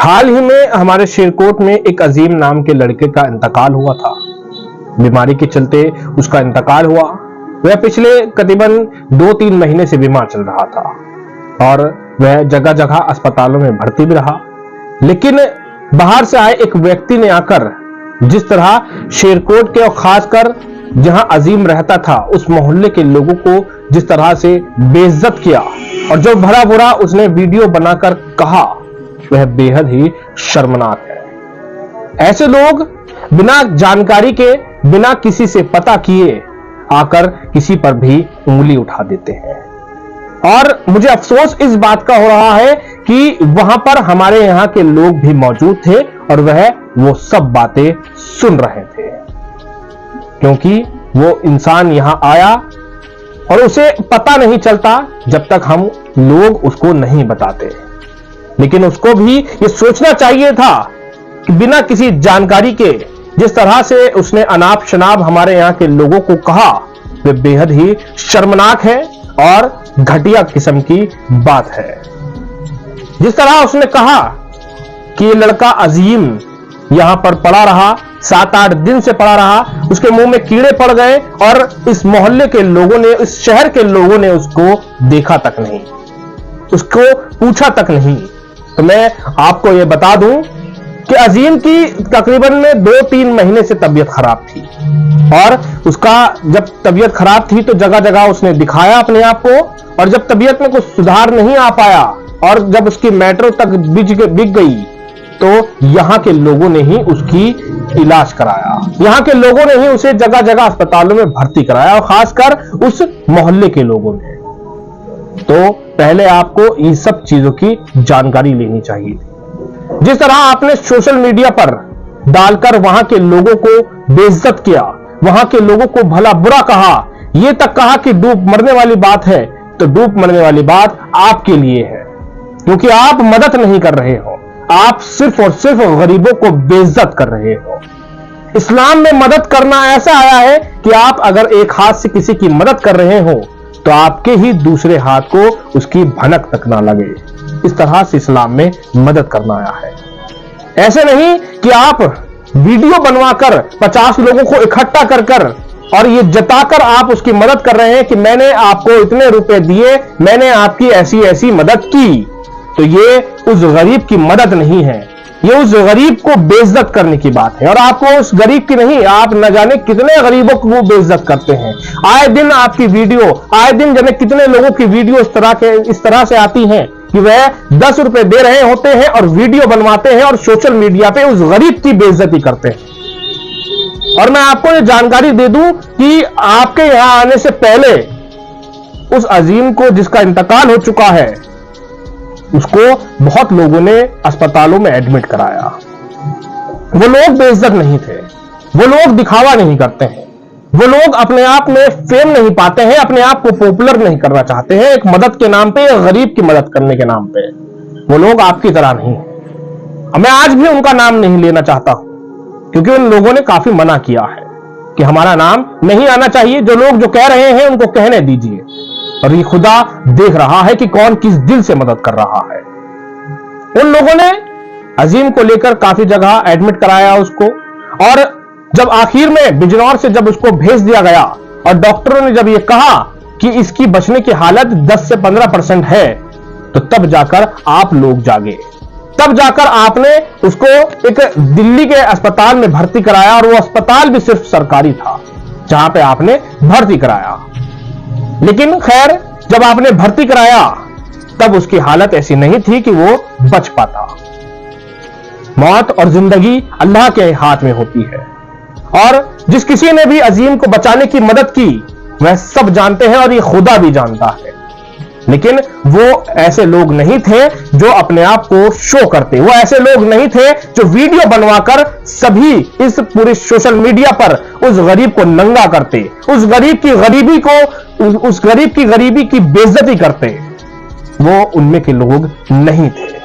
हाल ही में हमारे शेरकोट में एक अजीम नाम के लड़के का इंतकाल हुआ था। बीमारी के चलते उसका इंतकाल हुआ। वह पिछले करीबन 2-3 महीने से बीमार चल रहा था और वह जगह जगह अस्पतालों में भर्ती भी रहा। लेकिन बाहर से आए एक व्यक्ति ने आकर जिस तरह शेरकोट के और खासकर जहां अजीम रहता था उस मोहल्ले के लोगों को जिस तरह से बेइज्जत किया और जो भला बुरा उसने वीडियो बनाकर कहा, वह बेहद ही शर्मनाक है। ऐसे लोग बिना जानकारी के, बिना किसी से पता किए आकर किसी पर भी उंगली उठा देते हैं। और मुझे अफसोस इस बात का हो रहा है कि वहां पर हमारे यहां के लोग भी मौजूद थे और वह वो सब बातें सुन रहे थे, क्योंकि वो इंसान यहां आया और उसे पता नहीं चलता जब तक हम लोग उसको नहीं बताते। लेकिन उसको भी ये सोचना चाहिए था कि बिना किसी जानकारी के जिस तरह से उसने अनाप शनाप हमारे यहां के लोगों को कहा, वे बेहद ही शर्मनाक है और घटिया किस्म की बात है। जिस तरह उसने कहा कि ये लड़का अजीम यहां पर पड़ा रहा, 7-8 दिन से पड़ा रहा, उसके मुंह में कीड़े पड़ गए और इस मोहल्ले के लोगों ने, इस शहर के लोगों ने उसको देखा तक नहीं, उसको पूछा तक नहीं। तो मैं आपको यह बता दूं कि अजीम की तकरीबन में 2-3 महीने से तबीयत खराब थी और उसका जब तबीयत खराब थी तो जगह जगह उसने दिखाया अपने आप को, और जब तबीयत में कुछ सुधार नहीं आ पाया और जब उसकी मेट्रो तक बिक गई तो यहां के लोगों ने ही उसकी इलाज कराया, यहां के लोगों ने ही उसे जगह जगह अस्पतालों में भर्ती कराया और खासकर उस मोहल्ले के लोगों ने। तो पहले आपको इन सब चीजों की जानकारी लेनी चाहिए। जिस तरह आपने सोशल मीडिया पर डालकर वहां के लोगों को बेइज्जत किया, वहां के लोगों को भला बुरा कहा, यह तक कहा कि डूब मरने वाली बात है, तो डूब मरने वाली बात आपके लिए है, क्योंकि आप मदद नहीं कर रहे हो, आप सिर्फ और सिर्फ गरीबों को बेइज्जत कर रहे हो। इस्लाम में मदद करना ऐसा आया है कि आप अगर एक हाथ से किसी की मदद कर रहे हो तो आपके ही दूसरे हाथ को उसकी भनक तक ना लगे। इस तरह से इस्लाम में मदद करना आया है। ऐसे नहीं कि आप वीडियो बनवाकर 50 लोगों को इकट्ठा कर और ये जताकर आप उसकी मदद कर रहे हैं कि मैंने आपको इतने रुपए दिए, मैंने आपकी ऐसी ऐसी मदद की। तो ये उस गरीब की मदद नहीं है, ये उस गरीब को बेइज्जत करने की बात है। और आपको उस गरीब की नहीं, आप न जाने कितने गरीबों को वो बेइज्जत करते हैं। आए दिन आपकी वीडियो, आए दिन जाने कितने लोगों की वीडियो इस तरह से आती हैं कि वह 10 रुपए दे रहे होते हैं और वीडियो बनवाते हैं और सोशल मीडिया पे उस गरीब की बेइज्जती करते हैं। और मैं आपको ये जानकारी दे दूं कि आपके यहां आने से पहले उस अजीम को, जिसका इंतकाल हो चुका है, उसको बहुत लोगों ने अस्पतालों में एडमिट कराया। वो लोग बेइज्जत नहीं थे, वो लोग दिखावा नहीं करते हैं, वो लोग अपने आप में फेम नहीं पाते हैं, अपने आप को पॉपुलर नहीं करना चाहते हैं एक मदद के नाम पे, गरीब की मदद करने के नाम पे। वो लोग आपकी तरह नहीं है। मैं आज भी उनका नाम नहीं लेना चाहता हूं, क्योंकि उन लोगों ने काफी मना किया है कि हमारा नाम नहीं आना चाहिए। जो लोग जो कह रहे हैं उनको कहने दीजिए, और ये खुदा देख रहा है कि कौन किस दिल से मदद कर रहा है। उन लोगों ने अजीम को लेकर काफी जगह एडमिट कराया उसको, और जब आखिर में बिजनौर से जब उसको भेज दिया गया और डॉक्टरों ने जब ये कहा कि इसकी बचने की हालत 10 से 15% है, तो तब जाकर आप लोग जागे, तब जाकर आपने उसको एक दिल्ली के अस्पताल में भर्ती कराया, और वो अस्पताल भी सिर्फ सरकारी था जहां पे आपने भर्ती कराया। लेकिन खैर, जब आपने भर्ती कराया तब उसकी हालत ऐसी नहीं थी कि वो बच पाता। मौत और जिंदगी अल्लाह के हाथ में होती है, और जिस किसी ने भी अजीम को बचाने की मदद की वह सब जानते हैं और ये खुदा भी जानता है। लेकिन वो ऐसे लोग नहीं थे जो अपने आप को शो करते, वो ऐसे लोग नहीं थे जो वीडियो बनवाकर सभी इस पूरे सोशल मीडिया पर उस गरीब को नंगा करते, उस गरीब की गरीबी की बेइज्जती करते। वो उनमें के लोग नहीं थे।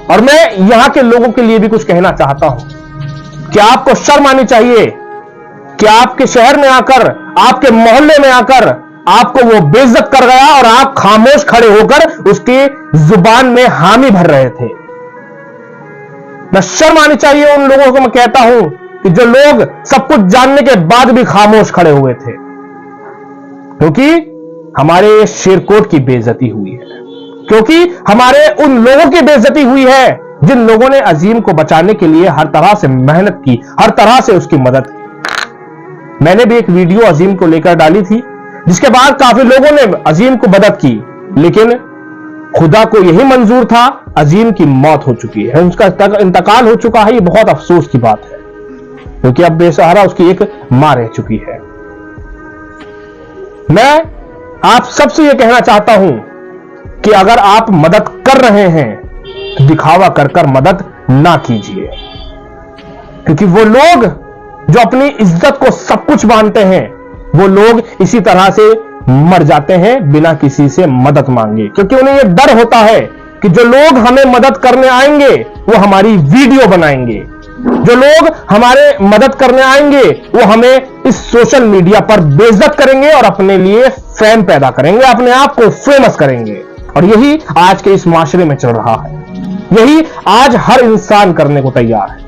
और मैं यहां के लोगों के लिए भी कुछ कहना चाहता हूं कि आपको शर्म आनी चाहिए कि आपके शहर में आकर, आपके मोहल्ले में आकर आपको वो बेइज्जत कर गया और आप खामोश खड़े होकर उसकी जुबान में हामी भर रहे थे। न शर्म आनी चाहिए उन लोगों को। मैं कहता हूं कि जो लोग सब कुछ जानने के बाद भी खामोश खड़े हुए थे, क्योंकि हमारे शेरकोट की बेइज्जती हुई है, क्योंकि हमारे उन लोगों की बेइज्जती हुई है जिन लोगों ने अजीम को बचाने के लिए हर तरह से मेहनत की, हर तरह से उसकी मदद की। मैंने भी एक वीडियो अजीम को लेकर डाली थी, जिसके बाद काफी लोगों ने अजीम को मदद की, लेकिन खुदा को यही मंजूर था, अजीम की मौत हो चुकी है, उसका इंतकाल हो चुका है। ये बहुत अफसोस की बात है, क्योंकि अब बेसहारा उसकी एक मां रह चुकी है। मैं आप सबसे यह कहना चाहता हूं कि अगर आप मदद कर रहे हैं तो दिखावा कर कर मदद ना कीजिए, क्योंकि वो लोग जो अपनी इज्जत को सब कुछ मानते हैं, वो लोग इसी तरह से मर जाते हैं बिना किसी से मदद मांगे, क्योंकि उन्हें यह डर होता है कि जो लोग हमें मदद करने आएंगे वो हमारी वीडियो बनाएंगे, जो लोग हमारे मदद करने आएंगे वो हमें इस सोशल मीडिया पर बेइज्जत करेंगे और अपने लिए फेम पैदा करेंगे, अपने आप को फेमस करेंगे। और यही आज के इस माशरे में चल रहा है, यही आज हर इंसान करने को तैयार है।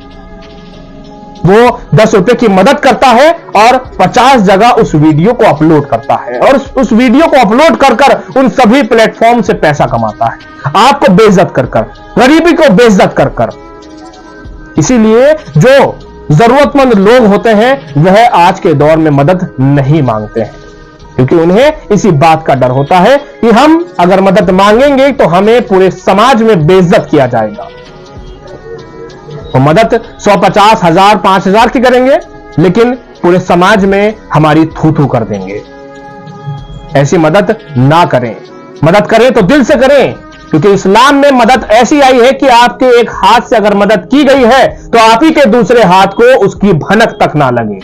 वो 10 रुपए की मदद करता है और 50 जगह उस वीडियो को अपलोड करता है, और उस वीडियो को अपलोड कर कर उन सभी प्लेटफॉर्म से पैसा कमाता है, आपको बेइज्जत कर कर, गरीबी को बेइज्जत कर कर। इसीलिए जो जरूरतमंद लोग होते हैं वह आज के दौर में मदद नहीं मांगते हैं, क्योंकि उन्हें इसी बात का डर होता है कि हम अगर मदद मांगेंगे तो हमें पूरे समाज में बेइज्जत किया जाएगा। तो मदद 100, 50, 1000, 5000 की करेंगे, लेकिन पूरे समाज में हमारी थू-थू कर देंगे। ऐसी मदद ना करें, मदद करें तो दिल से करें, क्योंकि इस्लाम में मदद ऐसी आई है कि आपके एक हाथ से अगर मदद की गई है तो आप ही के दूसरे हाथ को उसकी भनक तक ना लगे।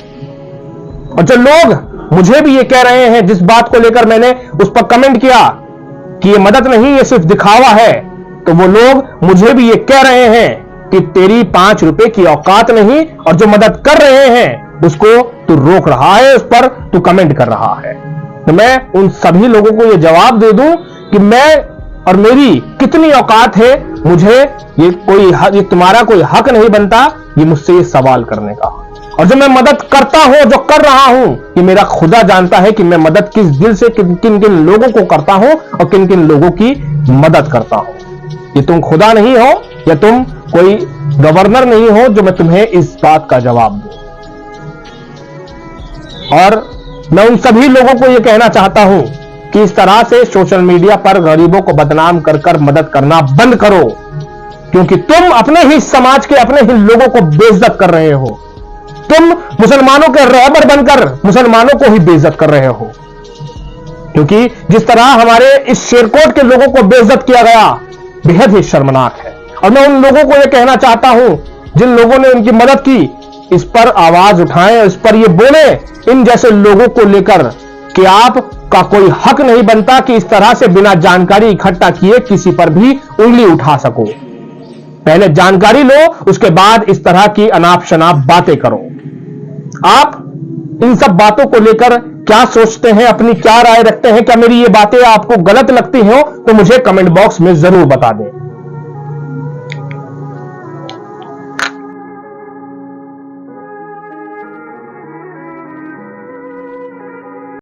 और जो लोग मुझे भी ये कह रहे हैं, जिस बात को लेकर मैंने उस पर कमेंट किया कि ये मदद नहीं, ये सिर्फ दिखावा है, तो वो लोग मुझे भी ये कह रहे हैं कि तेरी 5 रुपए की औकात नहीं, और जो मदद कर रहे हैं उसको तू रोक रहा है, उस पर तू कमेंट कर रहा है। तो मैं उन सभी लोगों को यह जवाब दे दूं कि मैं और मेरी कितनी औकात है, मुझे ये तुम्हारा कोई हक नहीं बनता ये मुझसे ये सवाल करने का। और जो मैं मदद करता हूं, जो कर रहा हूं, ये मेरा खुदा जानता है कि मैं मदद किस दिल से किन किन लोगों को करता हूं और किन किन लोगों की मदद करता हूं। ये तुम खुदा नहीं हो या तुम कोई गवर्नर नहीं हो जो मैं तुम्हें इस बात का जवाब दूं। और मैं उन सभी लोगों को यह कहना चाहता हूं कि इस तरह से सोशल मीडिया पर गरीबों को बदनाम कर कर मदद करना बंद करो, क्योंकि तुम अपने ही समाज के, अपने ही लोगों को बेइज्जत कर रहे हो। तुम मुसलमानों के रहबर बनकर मुसलमानों को ही बेइज्जत कर रहे हो, क्योंकि जिस तरह हमारे इस शेरकोट के लोगों को बेइज्जत किया गया बेहद ही शर्मनाक है। और मैं उन लोगों को यह कहना चाहता हूं जिन लोगों ने उनकी मदद की, इस पर आवाज उठाएं, इस पर यह बोले इन जैसे लोगों को लेकर कि आपका कोई हक नहीं बनता कि इस तरह से बिना जानकारी इकट्ठा किए किसी पर भी उंगली उठा सको। पहले जानकारी लो, उसके बाद इस तरह की अनाप शनाप बातें करो। आप इन सब बातों को लेकर क्या सोचते हैं, अपनी क्या राय रखते हैं? क्या मेरी ये बातें आपको गलत लगती हो तो मुझे कमेंट बॉक्स में जरूर बता दें।